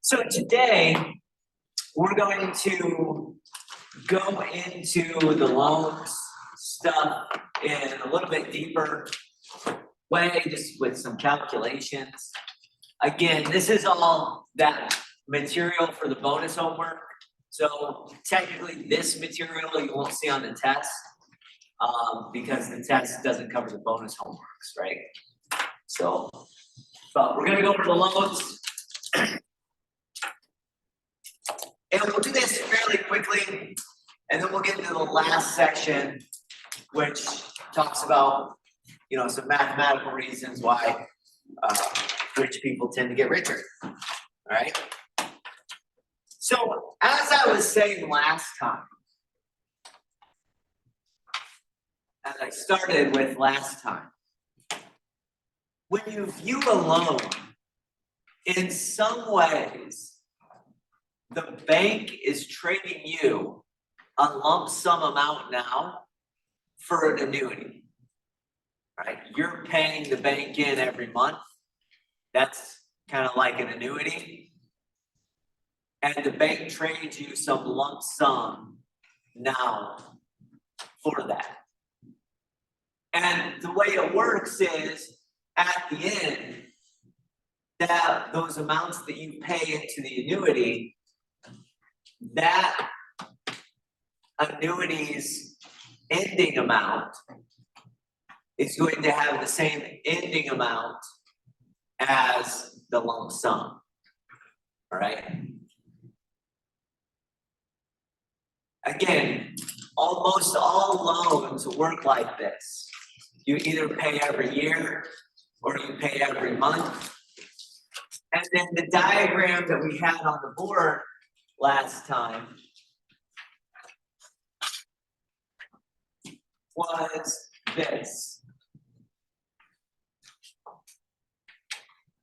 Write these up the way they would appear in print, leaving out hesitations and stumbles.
So today, we're going to go into the loans stuff in a little bit deeper way, just with some calculations. Again, this is all that material for the bonus homework. So technically, this material you won't see on the test because the test doesn't cover the bonus homeworks, right? So, but we're gonna go over the loans. And we'll do this fairly quickly, and then we'll get into the last section, which talks about, some mathematical reasons why rich people tend to get richer. All right. So, as I was saying last time, as I started with last time, when you view a loan, in some ways, the bank is trading you a lump sum amount now for an annuity, right? You're paying the bank in every month. That's kind of like an annuity. And the bank trades you some lump sum now for that. And the way it works is at the end, that those amounts that you pay into the annuity, that annuity's ending amount is going to have the same ending amount as the lump sum. All right. Again, almost all loans work like this. You either pay every year or you pay every month. And then the diagram that we had on the board last time was this.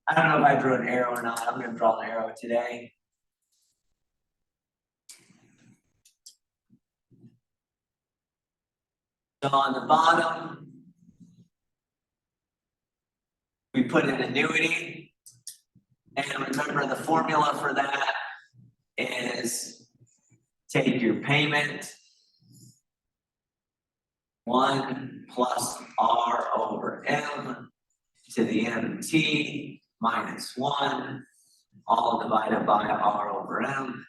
I don't know if I drew an arrow or not. I'm going to draw an arrow today. So on the bottom, we put an annuity. And remember, the formula for that is take your payment, 1 plus R over M to the MT minus 1, all divided by R over M.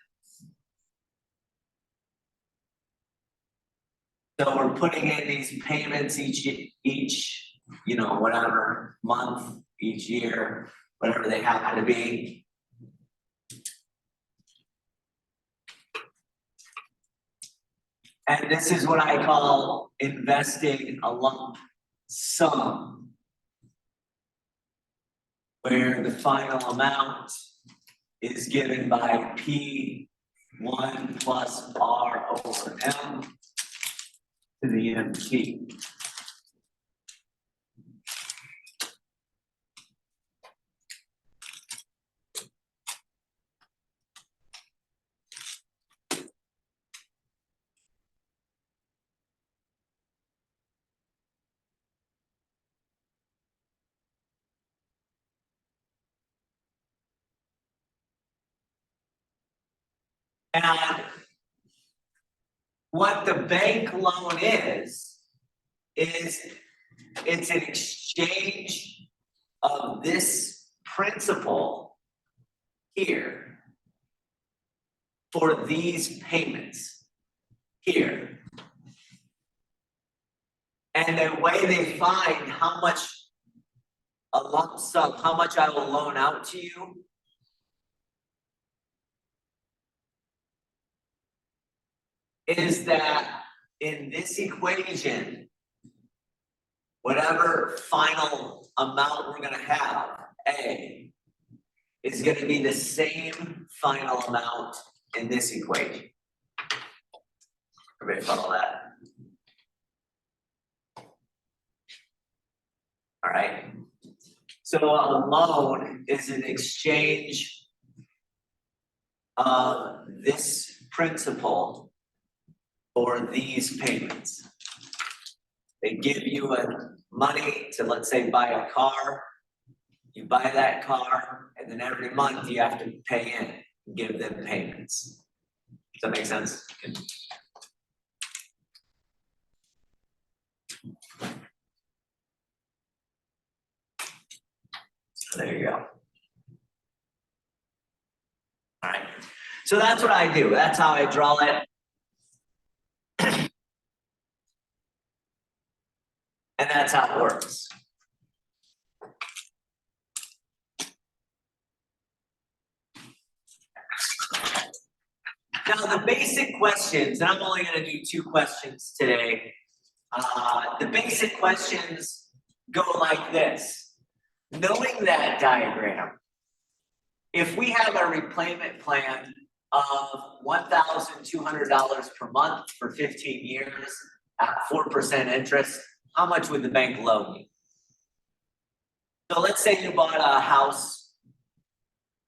So we're putting in these payments each whatever month, each year, whatever they happen to be. And this is what I call investing a lump sum, where the final amount is given by P1 plus R over M to the MT. And what the bank loan is it's an exchange of this principal here for these payments here. And the way they find how much a lump sum, how much I will loan out to you, is that in this equation, whatever final amount we're going to have, A, is going to be the same final amount in this equation. Everybody follow that? All right. So a loan is an exchange of this principal for these payments. They give you money to, let's say, buy a car. You buy that car, and then every month you have to pay in give them payments. Does that make sense? So there you go. All right, so that's what I do. That's how I draw it. And that's how it works. Now the basic questions, and I'm only gonna do 2 questions today. The basic questions go like this. Knowing that diagram, if we have a repayment plan of $1,200 per month for 15 years at 4% interest, how much would the bank loan you? So let's say you bought a house,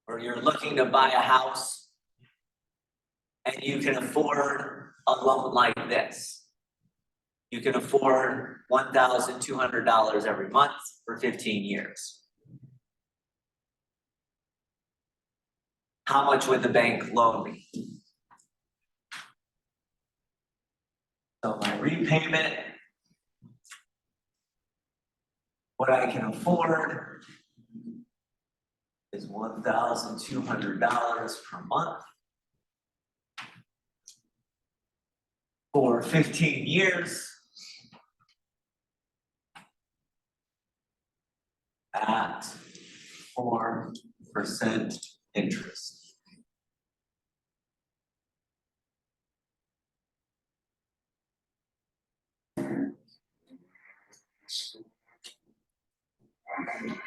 or you're looking to buy a house, and you can afford a loan like this. You can afford $1,200 every month for 15 years. How much would the bank loan me? So my repayment, what I can afford is $1,200 per month for 15 years at 4% interest. All right.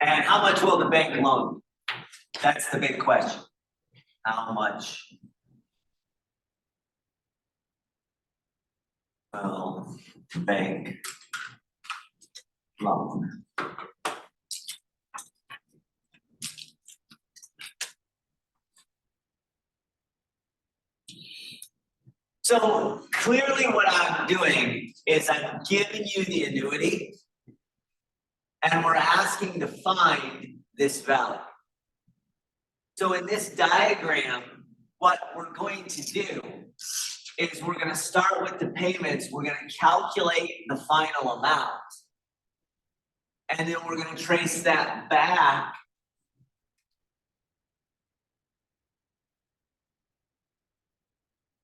And how much will the bank loan? That's the big question. How much will the bank loan? So clearly what I'm doing is I'm giving you the annuity and we're asking to find this value. So in this diagram, what we're going to do is we're going to start with the payments. We're going to calculate the final amount. And then we're going to trace that back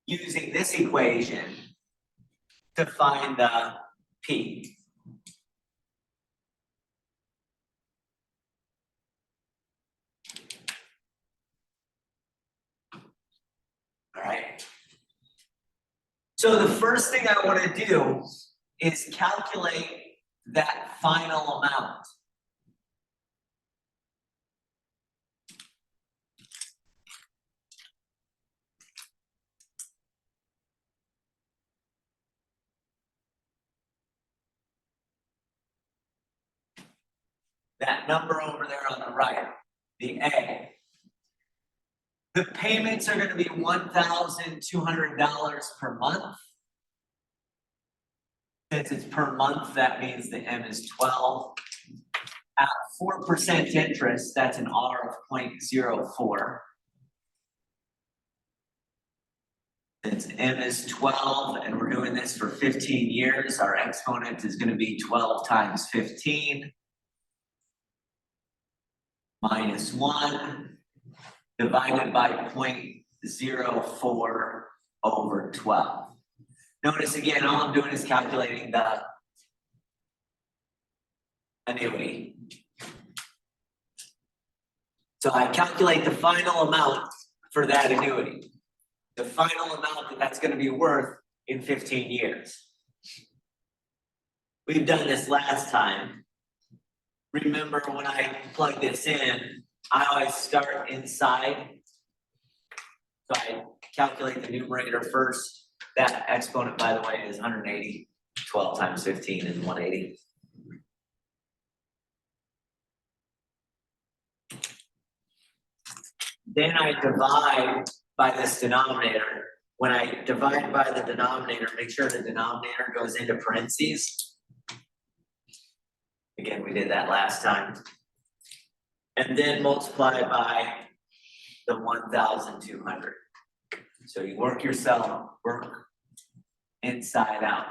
using this equation to find the P. All right. So the first thing I want to do is calculate that final amount. That number over there on the right, the A. The payments are going to be $1,200 per month. Since it's per month, that means the M is 12. At 4% interest, that's an R of 0.04. Since M is 12 and we're doing this for 15 years, our exponent is going to be 12 times 15 minus 1 divided by 0.04 over 12. Notice again, all I'm doing is calculating the annuity. So I calculate the final amount for that annuity. The final amount that's going to be worth in 15 years. We've done this last time. Remember when I plug this in, I always start inside. So I calculate the numerator first. That exponent, by the way, is 180. 12 times 15 is 180. Then I divide by this denominator, when I divide by the denominator, make sure the denominator goes into parentheses. Again, we did that last time. And then multiply by the 1,200. So you work inside out.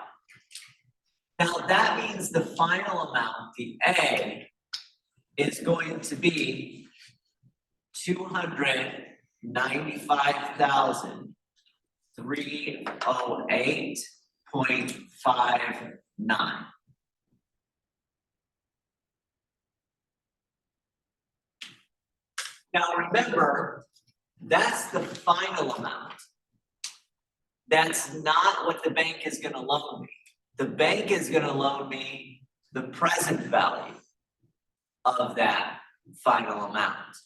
Now that means the final amount, the A, is going to be 295,308.59. Now remember, that's the final amount. That's not what the bank is going to loan me. The bank is going to loan me the present value of that final amount.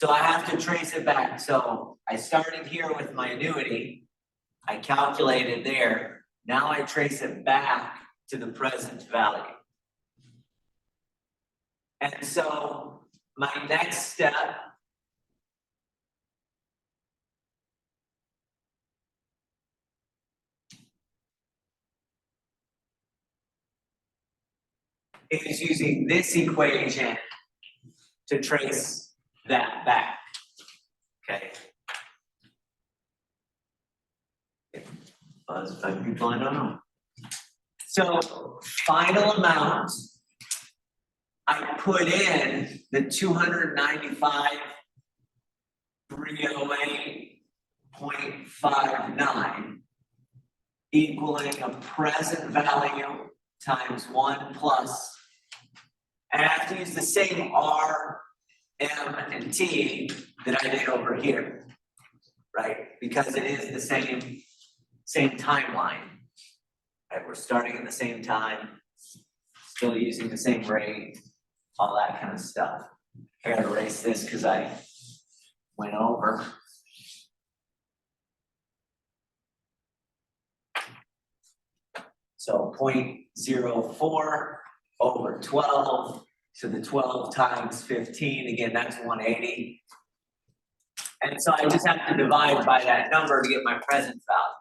So I have to trace it back. So I started here with my annuity. I calculated there. Now I trace it back to the present value. And so my next step is using this equation to trace that back. Okay. Buzz, 5 people, I don't know. So final amount, I put in the 295,308.59 equaling a present value times 1 plus, and I have to use the same R, M, and T that I did over here, right? Because it is the same timeline. Right? We're starting at the same time, still using the same rate, all that kind of stuff. I gotta erase this because I went over. So 0.04 over 12 to the 12 times 15, again, that's 180. And so I just have to divide by that number to get my present value.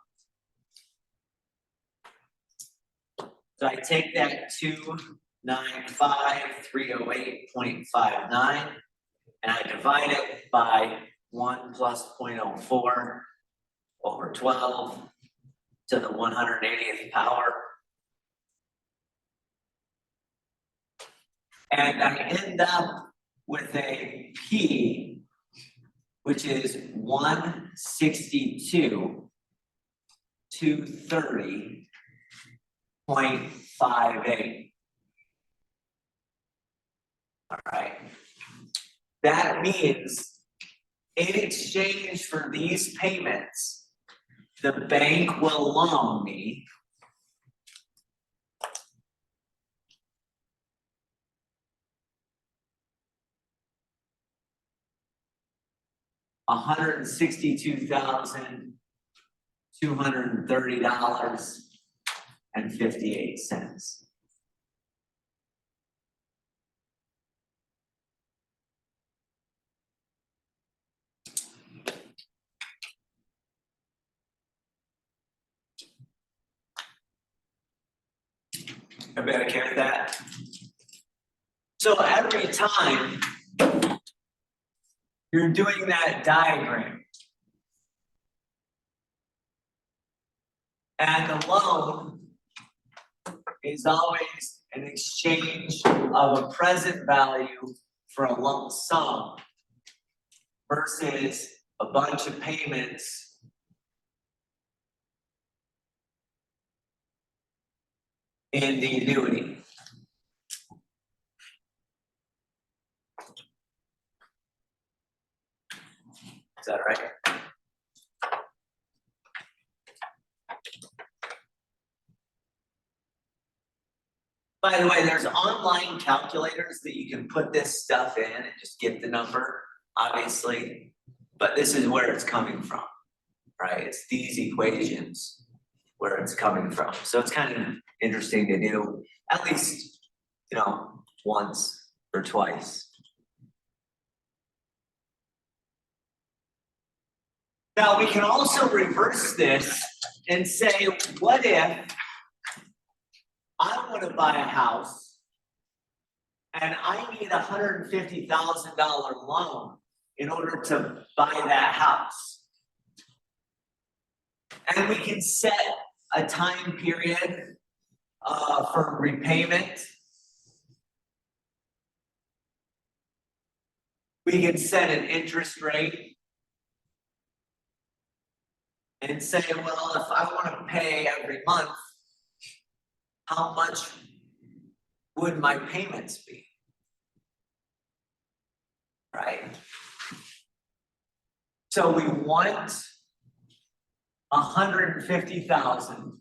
So I take that 295,308.59 and I divide it by 1 plus 0.04 over 12 to the 180th power. And I end up with a P, which is 162,230.58. All right. That means in exchange for these payments, the bank will loan me $162,230.58. Everybody okay with that? So every time you're doing that diagram, and the loan is always an exchange of a present value for a lump sum versus a bunch of payments in the annuity. Is that right? By the way, there's online calculators that you can put this stuff in and just get the number, obviously, but this is where it's coming from, right? It's these equations where it's coming from. So it's kind of interesting to do at least, once or twice. Now, we can also reverse this and say, what if I want to buy a house and I need $150,000 loan in order to buy that house? And we can set a time period for repayment. We can set an interest rate and say, well, if I want to pay every month, how much would my payments be? Right? So we want 150,000.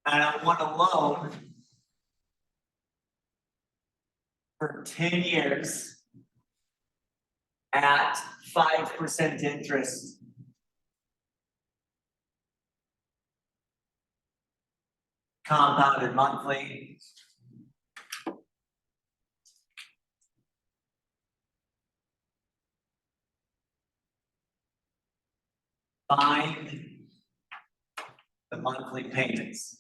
And I want a loan for 10 years at 5% interest. Compounded monthly. Find the monthly payments.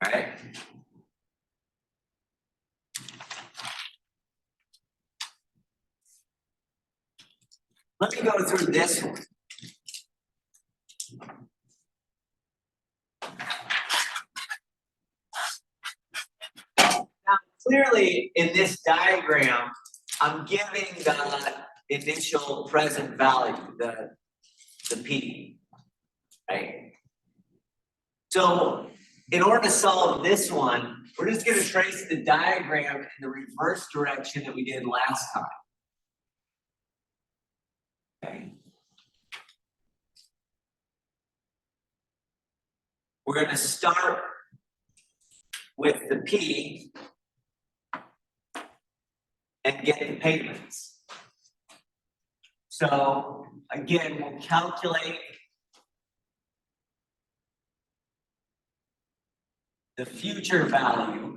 All right. Let me go through this one. Now, clearly in this diagram, I'm giving the initial present value, the P, right? So in order to solve this one, we're just going to trace the diagram in the reverse direction that we did last time. Okay. We're going to start with the P and get the payments. So again, we'll calculate the future value .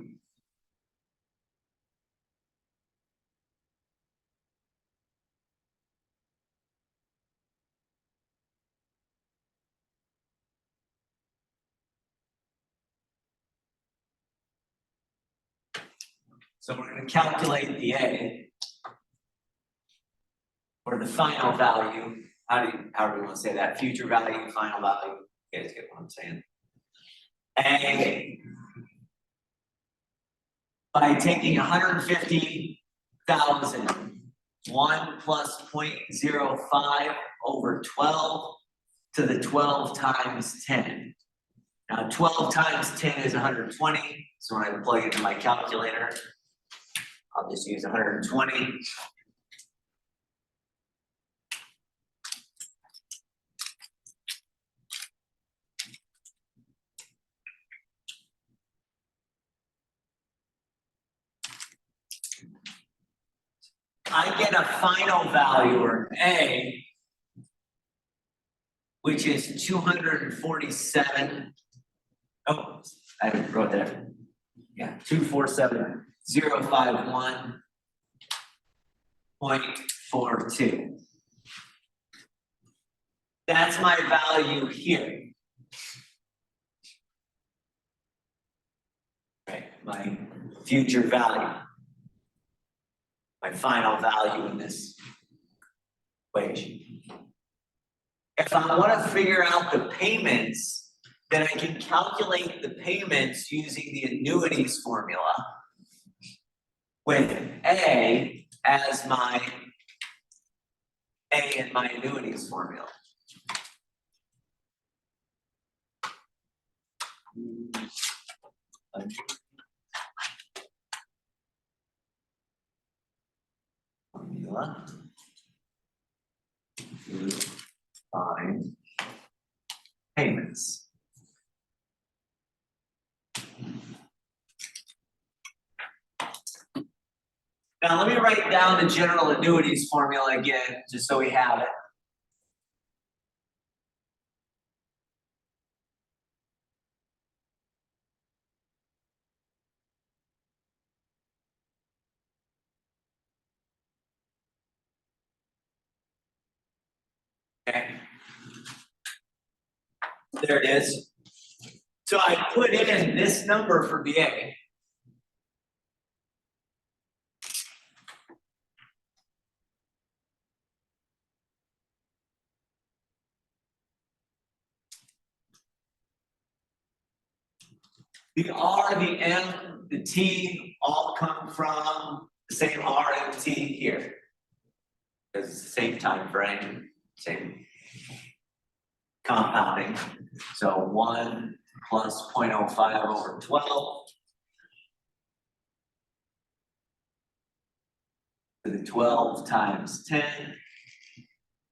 So we're going to calculate the A, or the final value. However you want to say that, future value, final value. You guys get what I'm saying? A, by taking 150,000, 1 plus 0.05 over 12 to the 12 times 10. Now 12 times 10 is 120, so when I plug it into my calculator, I'll just use 120. I get a final value, or A, which is 247. Oh, I wrote there. Yeah, 247,051.42. That's my value here. Right, my future value. My final value in this equation. If I want to figure out the payments, then I can calculate the payments using the annuities formula with A as my A in my annuities formula. Formula to find payments. Now let me write down the general annuities formula again, just so we have it. Okay. There it is. So I put in this number for VA. The R, the M, the T all come from the same R and T here. It's the same time frame, same compounding. So 1 plus 0.05 over 12 to the 12 times 10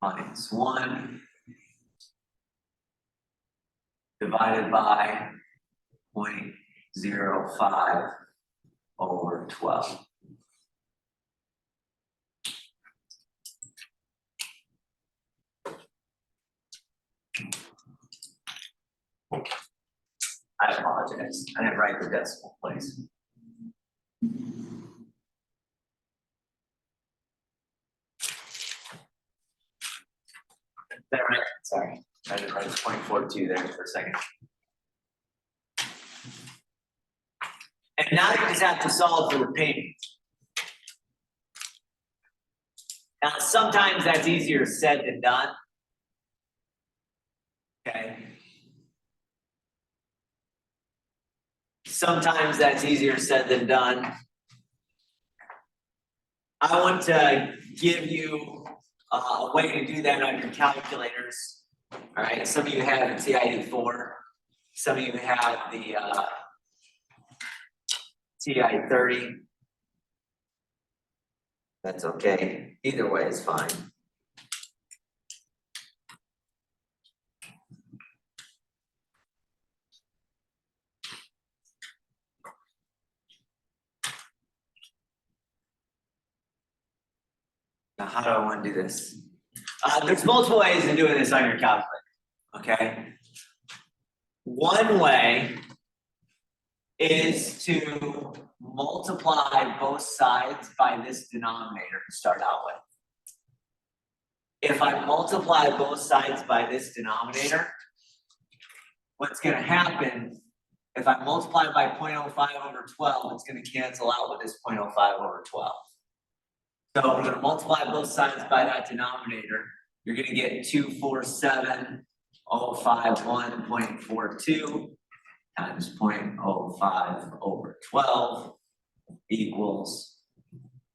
minus 1 divided by 0.05 over 12. I apologize. I didn't write the decimal place. Is that right? Sorry. I didn't write 0.42 there for a second. And now you just have to solve for the payment. Now, sometimes that's easier said than done. Okay. Sometimes that's easier said than done. I want to give you a way to do that on your calculators. All right, some of you have the TI-84, some of you have the TI-30. That's okay, either way is fine. Now, how do I want to do this? There's multiple ways of doing this on your calculator, okay? One way is to multiply both sides by this denominator to start out with. If I multiply both sides by this denominator, what's going to happen, if I multiply by 0.05 over 12, it's going to cancel out with this 0.05 over 12. So we're going to multiply both sides by that denominator. You're going to get 247,051.42 times 0.05 over 12 equals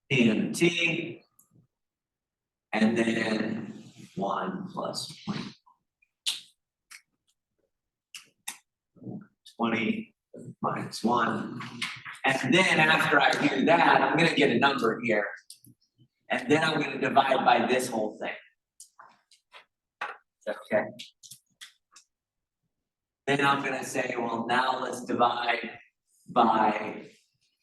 P and T, and then 1 plus 20 minus 1. And then after I do that, I'm going to get a number here. And then I'm going to divide by this whole thing. Okay. Then I'm going to say, well, now let's divide by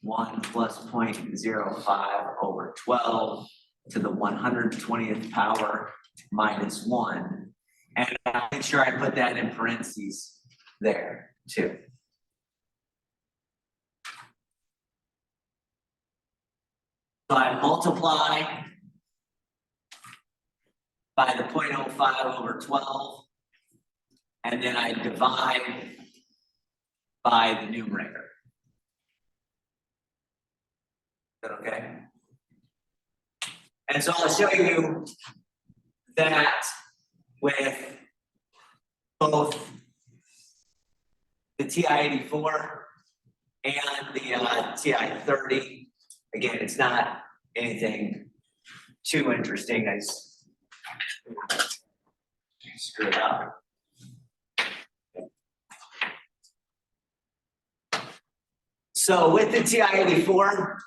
1 plus 0.05 over 12 to the 120th power minus 1. And I'll make sure I put that in parentheses there too. So I multiply by the 0.05 over 12, and then I divide by the numerator. Is that okay? And so I'll show you that with both the TI-84 and the TI-30. Again, it's not anything too interesting. I just screw it up. So with the TI-84,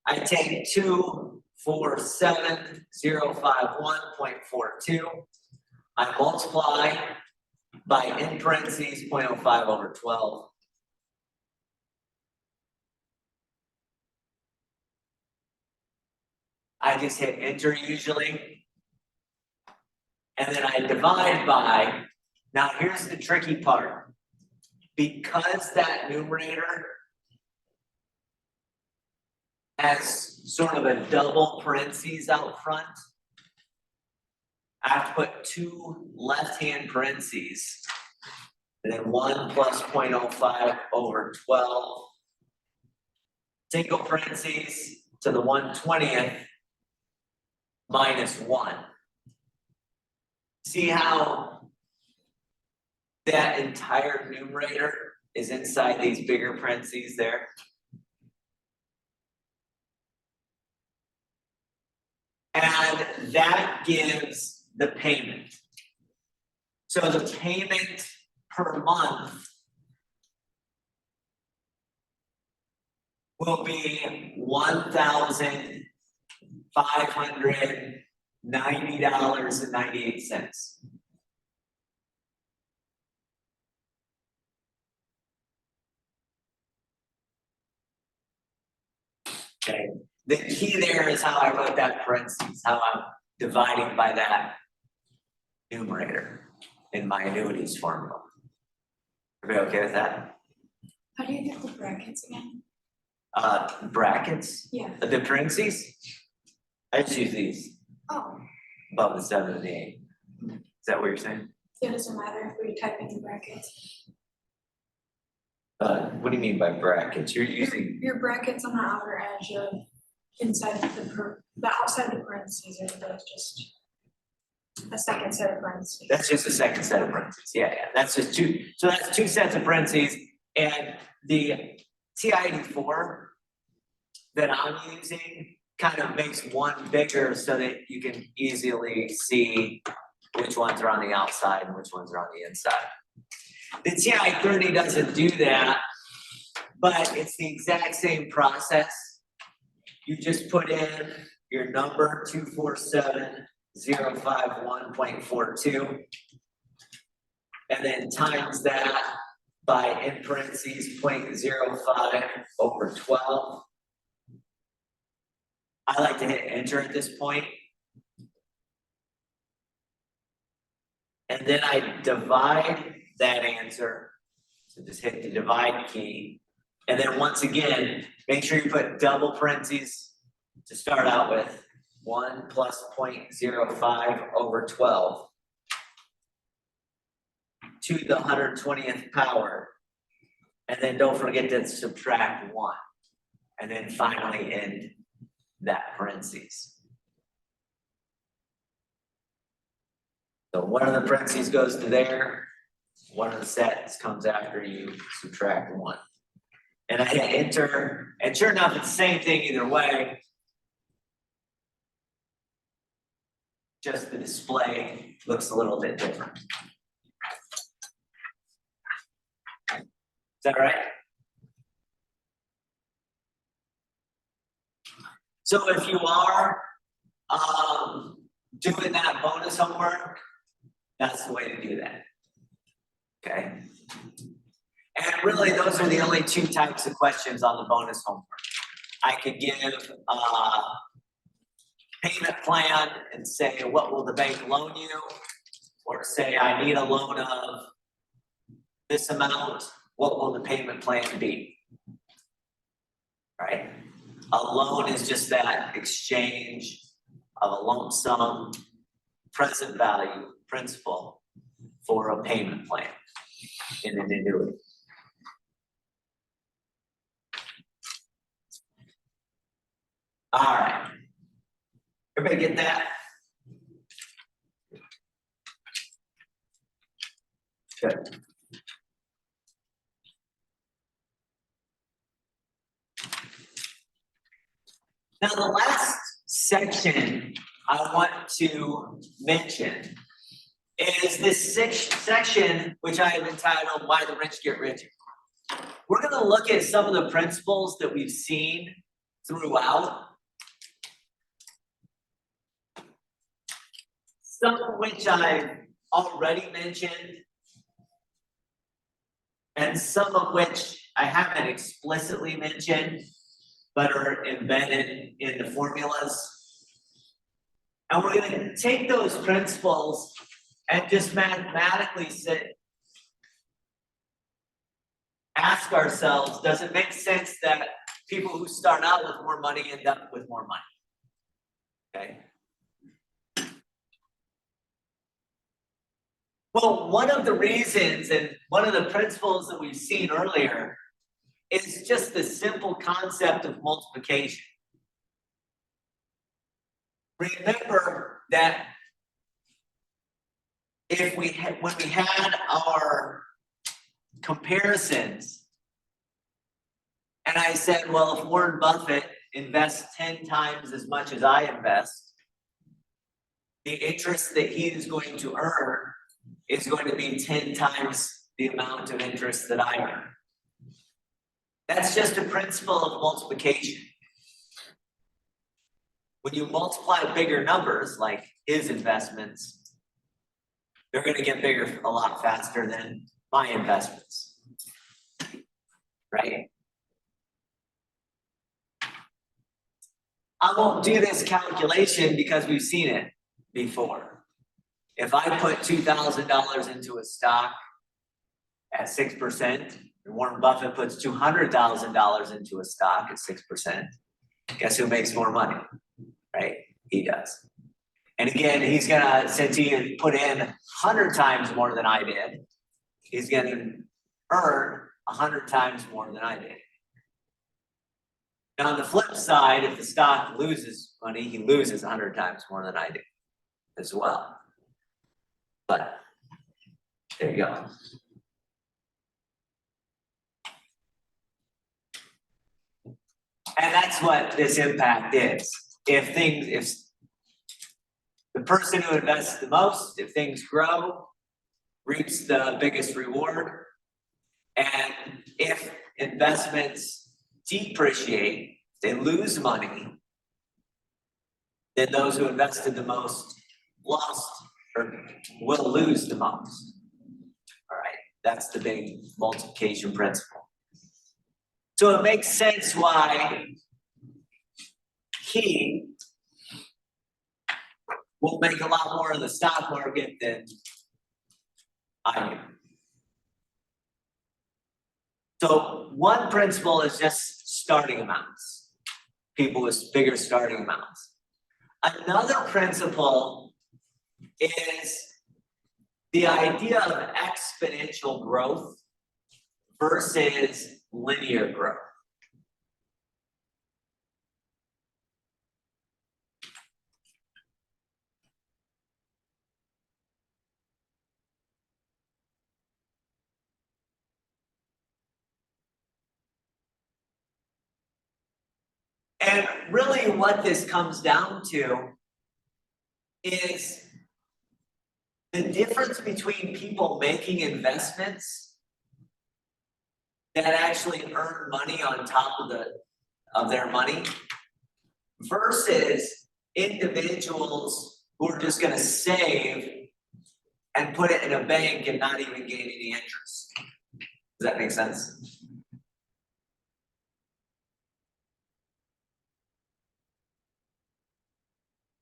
I take 247,051.42. I multiply by, in parentheses, 0.05 over 12. I just hit enter usually. And then I divide by, now here's the tricky part. Because that numerator has sort of a double parentheses out front, I have to put two left-hand parentheses. And then 1 plus 0.05 over 12. Single parentheses to the 1/20th minus 1. See how that entire numerator is inside these bigger parentheses there? And that gives the payment. So the payment per month will be $1,590.98. Okay, the key there is how I wrote that parentheses, how I'm dividing by that numerator in my annuities formula. Everybody okay with that? How do you get the brackets again? Brackets, Yeah. the parentheses, I just use these Oh, above the 7 and the 8. Is that what you're saying? it doesn't matter if we type in the brackets. What do you mean by brackets? You're using, Your brackets on the outer edge of inside of the outside the parentheses are just a second set of parentheses. that's just a second set of parentheses. Yeah, that's just two. So that's two sets of parentheses. And the TI-84 that I'm using kind of makes one bigger so that you can easily see which ones are on the outside and which ones are on the inside. The TI-30 doesn't do that, but it's the exact same process. You just put in your number 247,051.42 and then times that by in parentheses 0.05 over 12. I like to hit enter at this point. And then I divide that answer. So just hit the divide key. And then once again, make sure you put double parentheses to start out with. 1 plus 0.05 over 12 to the 120th power. And then don't forget to subtract 1. And then finally end that parentheses. So one of the parentheses goes to there, one of the sets comes after you subtract 1. And I hit enter, and sure enough, it's the same thing either way. Just the display looks a little bit different. Is that right? So if you are doing that bonus homework, that's the way to do that. Okay. And really, those are the only two types of questions on the bonus homework. I could give a payment plan and say, what will the bank loan you? Or say, I need a loan of this amount, what will the payment plan be? Right? A loan is just that exchange of a lump sum, present value, principal for a payment plan in an annuity. All right. Everybody get that? Good. Now, the last section I want to mention is this section which I have entitled Why the Rich Get Richer. We're going to look at some of the principles that we've seen throughout, some of which I've already mentioned, and some of which I haven't explicitly mentioned, but are embedded in the formulas. And we're going to take those principles and just mathematically ask ourselves, does it make sense that people who start out with more money end up with more money? Okay. Well, one of the reasons and one of the principles that we've seen earlier is just the simple concept of multiplication. Remember that if we had, when we had our comparisons, and I said, well, if Warren Buffett invests 10 times as much as I invest, the interest that he is going to earn is going to be 10 times the amount of interest that I earn. That's just a principle of multiplication. When you multiply bigger numbers, like his investments, they're going to get bigger a lot faster than my investments, right? I won't do this calculation because we've seen it before. If I put $2,000 into a stock at 6%, and Warren Buffett puts $200,000 into a stock at 6%, guess who makes more money, right? He does. And again, he's gonna, since he put in 100 times more than I did, he's gonna earn 100 times more than I did. Now, on the flip side, if the stock loses money, he loses 100 times more than I do as well. But there you go. And that's what this impact is. If the person who invests the most, if things grow, reaps the biggest reward. And if investments depreciate, they lose money, then those who invested the most lost or will lose the most. All right, that's the big multiplication principle. So it makes sense why he will make a lot more in the stock market than I do. So one principle is just starting amounts, people with bigger starting amounts. Another principle is the idea of exponential growth versus linear growth. And really what this comes down to is the difference between people making investments that actually earn money on top of their money versus individuals who are just going to save and put it in a bank and not even gain any interest. Does that make sense?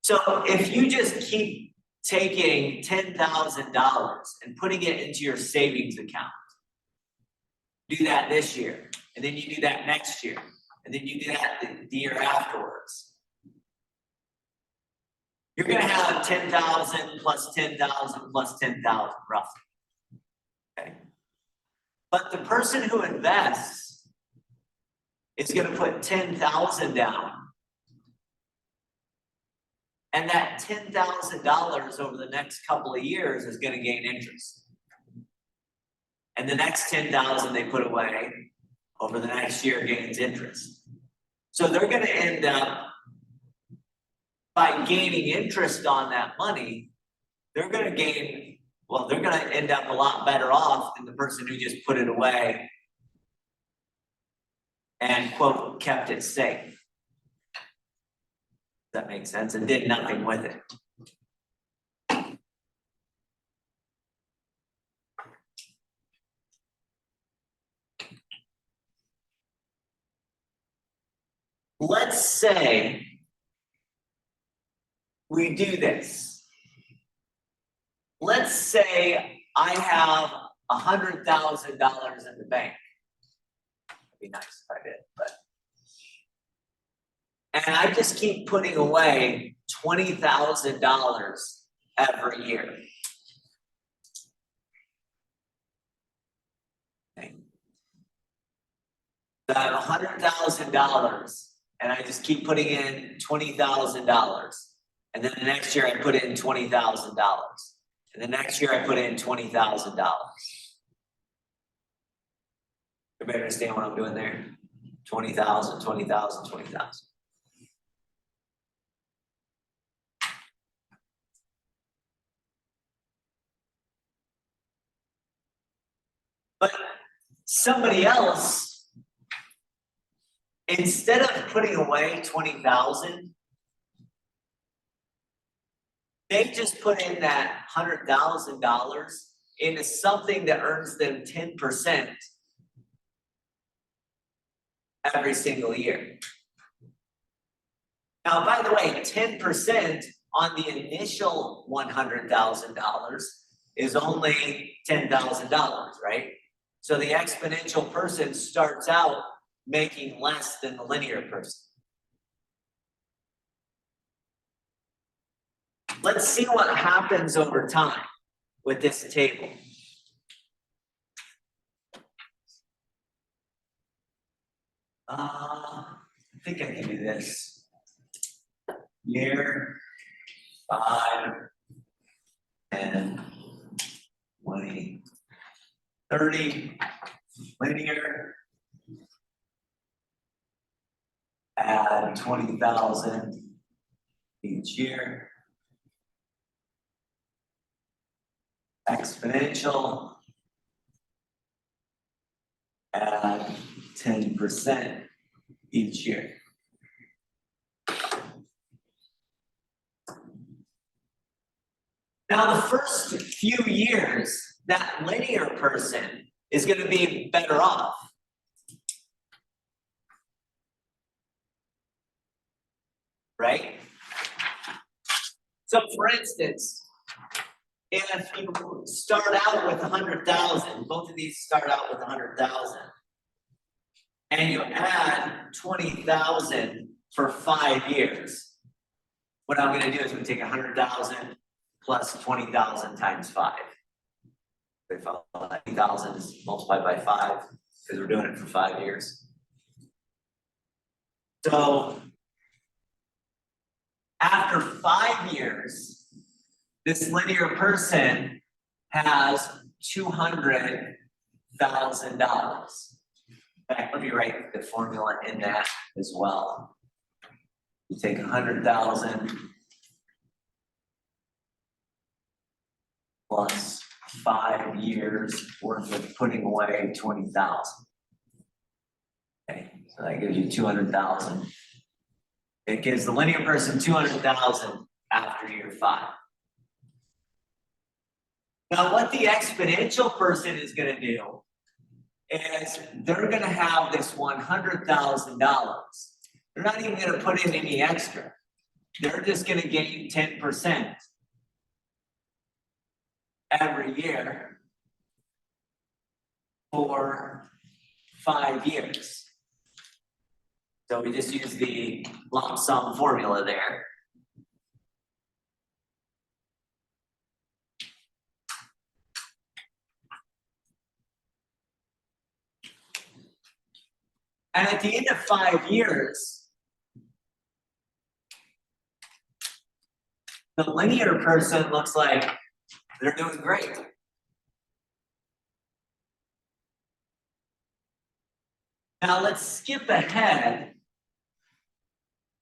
So if you just keep taking $10,000 and putting it into your savings account, do that this year, and then you do that next year, and then you do that the year afterwards. You're going to have 10,000 plus 10,000 plus 10,000 roughly. Okay. But the person who invests is going to put 10,000 down. And that $10,000 over the next couple of years is going to gain interest. And the next 10,000 they put away over the next year gains interest. So they're going to end up, by gaining interest on that money, they're going to end up a lot better off than the person who just put it away and, quote, kept it safe. That makes sense, and did nothing with it. Let's say we do this. Let's say I have $100,000 in the bank. It'd be nice if I did, but. And I just keep putting away $20,000 every year. So I have $100,000 and I just keep putting in $20,000. And then the next year I put in $20,000. And the next year I put in $20,000. Everybody understand what I'm doing there? 20,000, 20,000, 20,000. But somebody else, instead of putting away 20,000, they just put in that $100,000 into something that earns them 10% every single year. Now, by the way, 10% on the initial $100,000 is only $10,000, right? So the exponential person starts out making less than the linear person. Let's see what happens over time with this table. I think I can do this. Year, 5, 10, 20, 30, linear. Add 20,000 each year. Exponential. Add 10% each year. Now, the first few years, that linear person is going to be better off. Right? So, for instance, if you start out with 100,000, both of these start out with 100,000, and you add 20,000 for 5 years, what I'm going to do is we take 100,000 plus 20,000 times 5. If 20,000 is multiplied by 5, because we're doing it for 5 years. So after 5 years, this linear person has $200,000. In fact, let me write the formula in that as well. You take 100,000 plus 5 years worth of putting away 20,000. Okay, so that gives you 200,000. It gives the linear person 200,000 after year 5. Now, what the exponential person is going to do is they're going to have this $100,000. They're not even going to put in any extra. They're just going to gain 10% every year for 5 years. So we just use the lump sum formula there. And at the end of 5 years, the linear person looks like they're doing great. Now let's skip ahead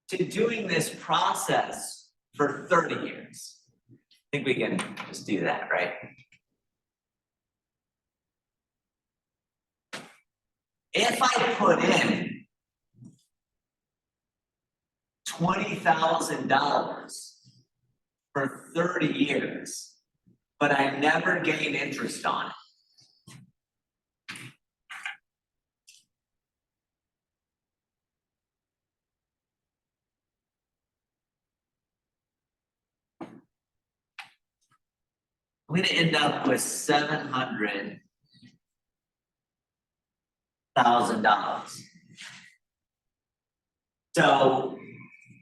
to doing this process for 30 years. I think we can just do that, right? If I put in $20,000 for 30 years, but I never gain interest on it, I'm going to end up with $700,000. So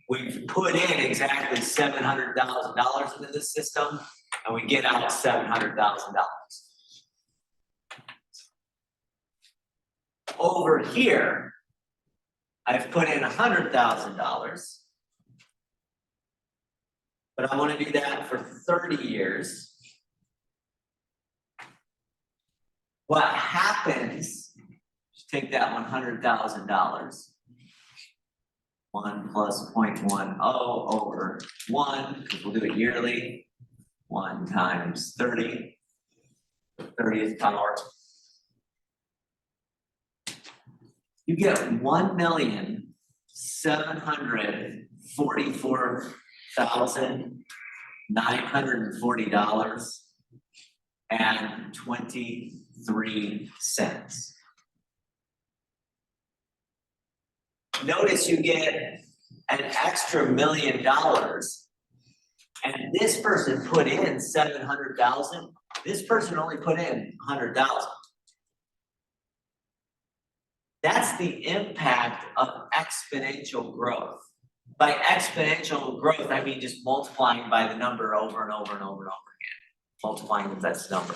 we've put in exactly $700,000 into the system, and we get out $700,000. Over here, I've put in $100,000. But I wanna do that for 30 years. What happens, just take that $100,000. 1 plus 0.10 over 1, because we'll do it yearly. 1 times 30, 30th power. You get $1,744,940.23. Notice you get an extra $1 million, and this person put in 700,000. This person only put in 100,000. That's the impact of exponential growth. By exponential growth, I mean just multiplying by the number over and over and over and over again. Multiplying with that number.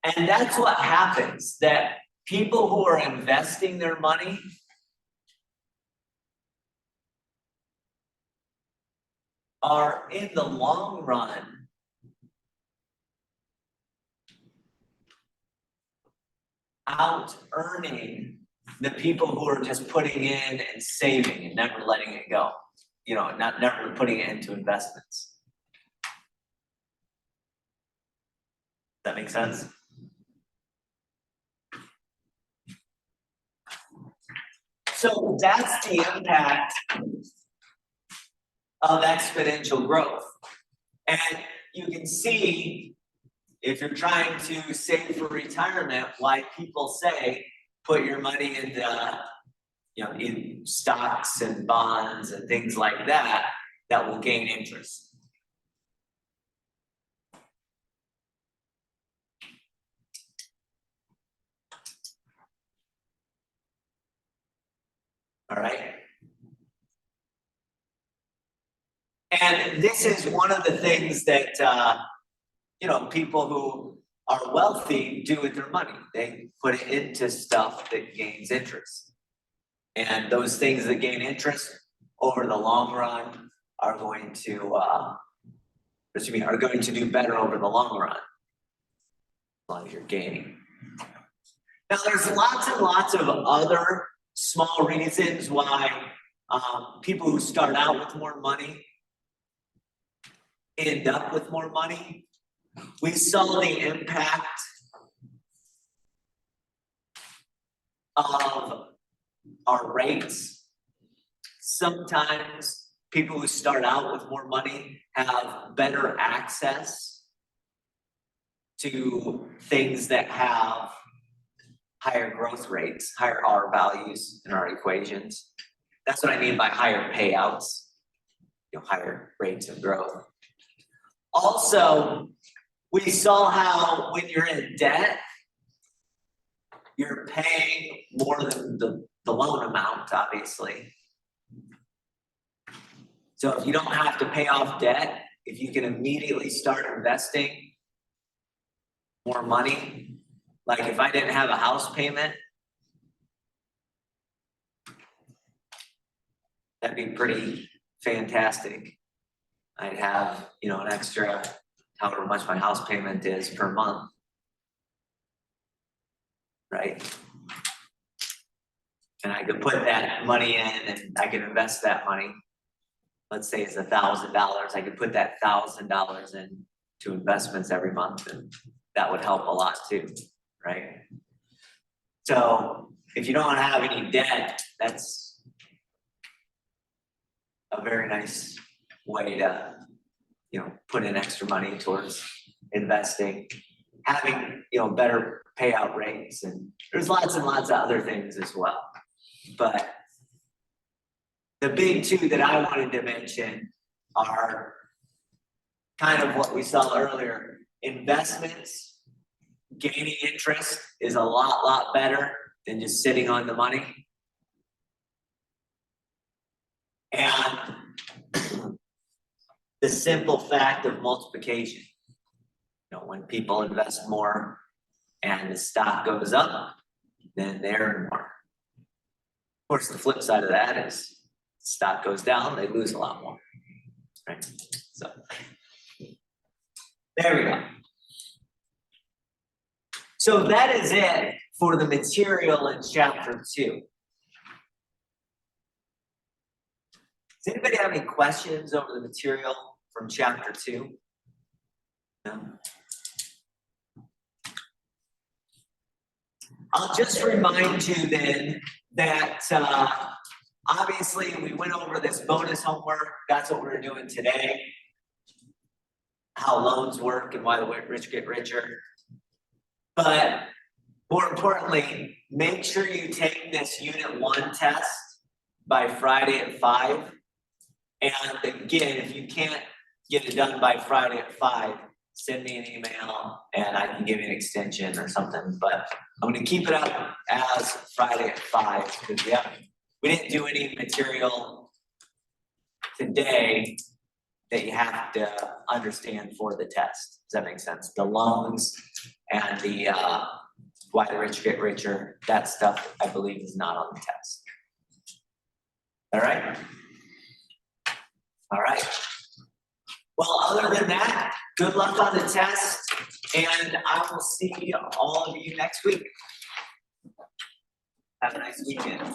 And that's what happens, that people who are investing their money are in the long run out earning the people who are just putting in and saving and never letting it go. You know, never putting it into investments. That makes sense? So that's the impact of exponential growth. And you can see, if you're trying to save for retirement, why people say put your money into, you know, in stocks and bonds and things like that, that will gain interest. All right. And this is one of the things that, you know, people who are wealthy do with their money. They put it into stuff that gains interest. And those things that gain interest over the long run are going to, are going to do better over the long run. As long as you're gaining. Now there's lots and lots of other small reasons why people who start out with more money end up with more money. We saw the impact of our rates. Sometimes people who start out with more money have better access to things that have higher growth rates, higher R values in our equations. That's what I mean by higher payouts, you know, higher rates of growth. Also, we saw how when you're in debt, you're paying more than the loan amount, obviously. So if you don't have to pay off debt, if you can immediately start investing more money, like if I didn't have a house payment, that'd be pretty fantastic. I'd have, you know, an extra, however much my house payment is per month. Right? And I could put that money in and I could invest that money. Let's say it's $1,000. I could put that $1,000 into investments every month, and that would help a lot too, right? So if you don't have any debt, that's a very nice way to, you know, put in extra money towards investing, having, you know, better payout rates, and there's lots and lots of other things as well. But the big two that I wanted to mention are kind of what we saw earlier. Investments, gaining interest is a lot better than just sitting on the money. And the simple fact of multiplication. You know, when people invest more, and the stock goes up, then they earn more. Of course, the flip side of that is stock goes down, they lose a lot more. Right? So there we go. So that is it for the material in chapter 2. Does anybody have any questions over the material from chapter 2? No? I'll just remind you then that obviously we went over this bonus homework. That's what we're doing today. How loans work and why the rich get richer. But more importantly, make sure you take this Unit 1 test by Friday at 5. And again, if you can't get it done by Friday at 5, send me an email and I can give you an extension or something. But I'm going to keep it up as Friday at 5 because we didn't do any material today that you have to understand for the test. Does that make sense? The loans and the why the rich get richer, that stuff I believe is not on the test. All right? All right. Well, other than that, good luck on the test, and I will see all of you next week. Have a nice weekend.